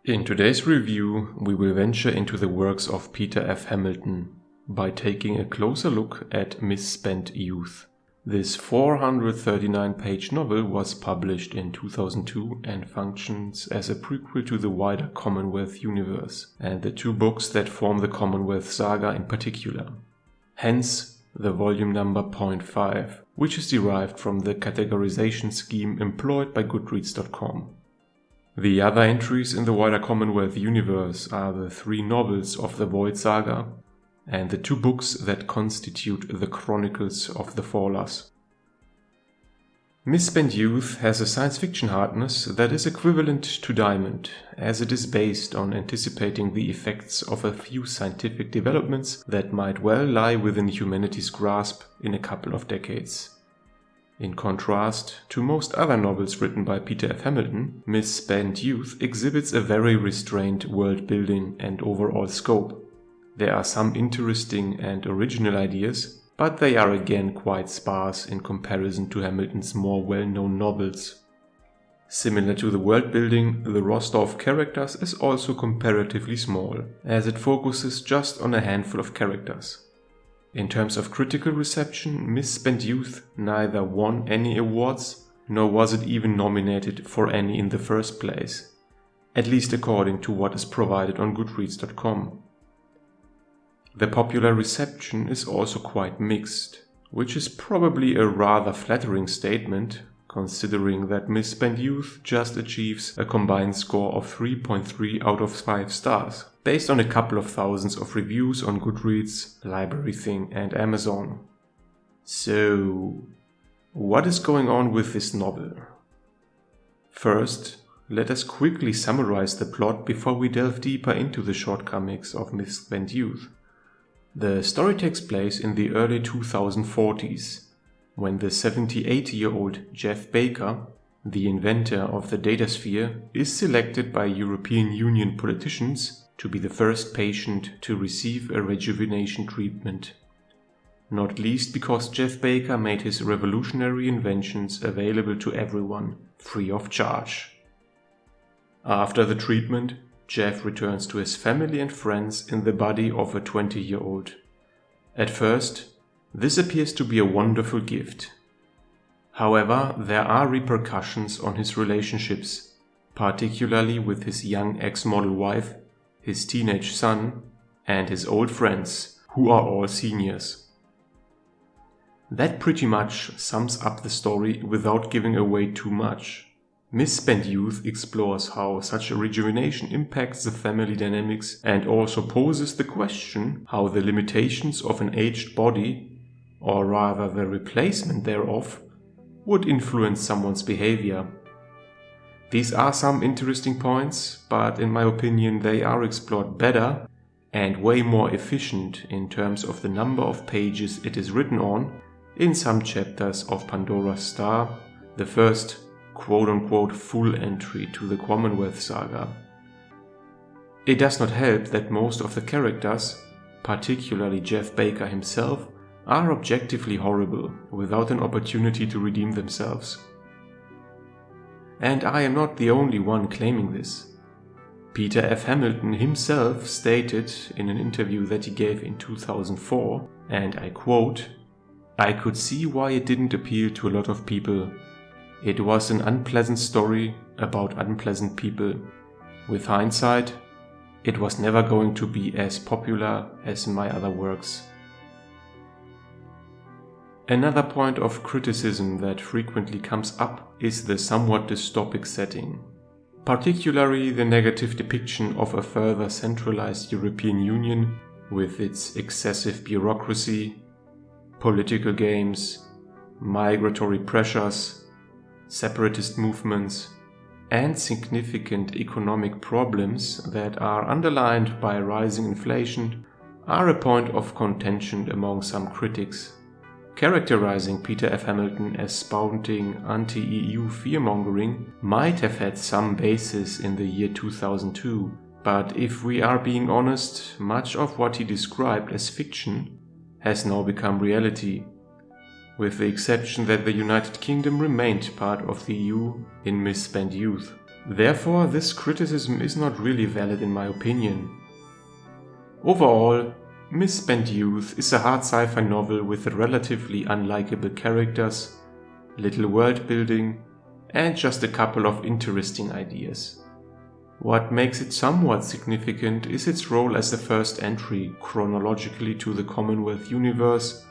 In today's review, we will venture into the works of Peter F. Hamilton by taking a closer look at Misspent Youth. This 439-page novel was published in 2002 and functions as a prequel to the wider Commonwealth Universe and the two books that form the Commonwealth Saga in particular. Hence, the volume number 0.5, which is derived from the categorization scheme employed by Goodreads.com. The other entries in the wider Commonwealth Universe are the three novels of the Void Saga and the two books that constitute the Chronicles of the Fallers. Misspent Youth has a science fiction hardness that is equivalent to Diamond, as it is based on anticipating the effects of a few scientific developments that might well lie within humanity's grasp in a couple of decades. In contrast to most other novels written by Peter F. Hamilton, Misspent Youth exhibits a very restrained world building and overall scope. There are some interesting and original ideas, but they are again quite sparse in comparison to Hamilton's more well-known novels. Similar to the world building, the roster of characters is also comparatively small, as it focuses just on a handful of characters. In terms of critical reception, Misspent Youth neither won any awards, nor was it even nominated for any in the first place, at least according to what is provided on Goodreads.com. The popular reception is also quite mixed, which is probably a rather flattering statement, considering that Misspent Youth just achieves a combined score of 3.3 out of 5 stars, based on a couple of thousands of reviews on Goodreads, Library Thing and Amazon. So, what is going on with this novel? First, let us quickly summarize the plot before we delve deeper into the shortcomings of Misspent Youth. The story takes place in the early 2040s, when the 78-year-old Jeff Baker, the inventor of the datasphere, is selected by European Union politicians to be the first patient to receive a rejuvenation treatment. Not least because Jeff Baker made his revolutionary inventions available to everyone, free of charge. After the treatment, Jeff returns to his family and friends in the body of a 20-year-old. At first, this appears to be a wonderful gift. However, there are repercussions on his relationships, particularly with his young ex-model wife, his teenage son, and his old friends, who are all seniors. That pretty much sums up the story without giving away too much. Misspent Youth explores how such a rejuvenation impacts the family dynamics and also poses the question how the limitations of an aged body, or rather the replacement thereof, would influence someone's behavior. These are some interesting points, but in my opinion they are explored better and way more efficient in terms of the number of pages it is written on in some chapters of Pandora's Star, the first quote-unquote full entry to the Commonwealth Saga. It does not help that most of the characters, particularly Jeff Baker himself, are objectively horrible, without an opportunity to redeem themselves. And I am not the only one claiming this. Peter F. Hamilton himself stated in an interview that he gave in 2004, and I quote, "I could see why it didn't appeal to a lot of people. It was an unpleasant story about unpleasant people. With hindsight, it was never going to be as popular as my other works." Another point of criticism that frequently comes up is the somewhat dystopic setting, particularly the negative depiction of a further centralized European Union with its excessive bureaucracy, political games, migratory pressures, separatist movements, and significant economic problems that are underlined by rising inflation are a point of contention among some critics. Characterizing Peter F. Hamilton as spouting anti-EU fear-mongering might have had some basis in the year 2002, but if we are being honest, much of what he described as fiction has now become reality, with the exception that the United Kingdom remained part of the EU in Misspent Youth. Therefore, this criticism is not really valid in my opinion. Overall, Misspent Youth is a hard sci-fi novel with relatively unlikable characters, little world building, and just a couple of interesting ideas. What makes it somewhat significant is its role as the first entry chronologically to the Commonwealth Universe,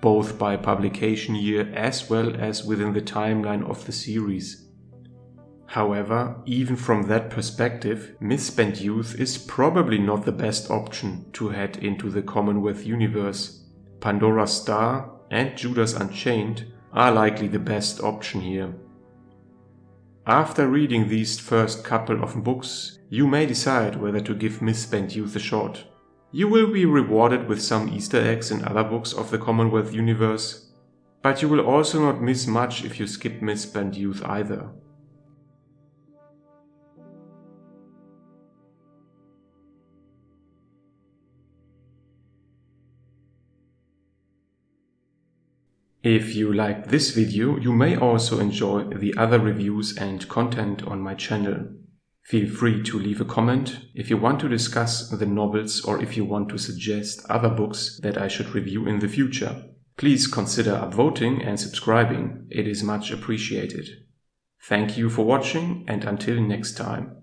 both by publication year as well as within the timeline of the series. However, even from that perspective, Misspent Youth is probably not the best option to head into the Commonwealth Universe. Pandora's Star and Judas Unchained are likely the best option here. After reading these first couple of books, you may decide whether to give Misspent Youth a shot. You will be rewarded with some Easter eggs in other books of the Commonwealth Universe, but you will also not miss much if you skip Misspent Youth either. If you liked this video, you may also enjoy the other reviews and content on my channel. Feel free to leave a comment if you want to discuss the novels or if you want to suggest other books that I should review in the future. Please consider upvoting and subscribing, it is much appreciated. Thank you for watching and until next time.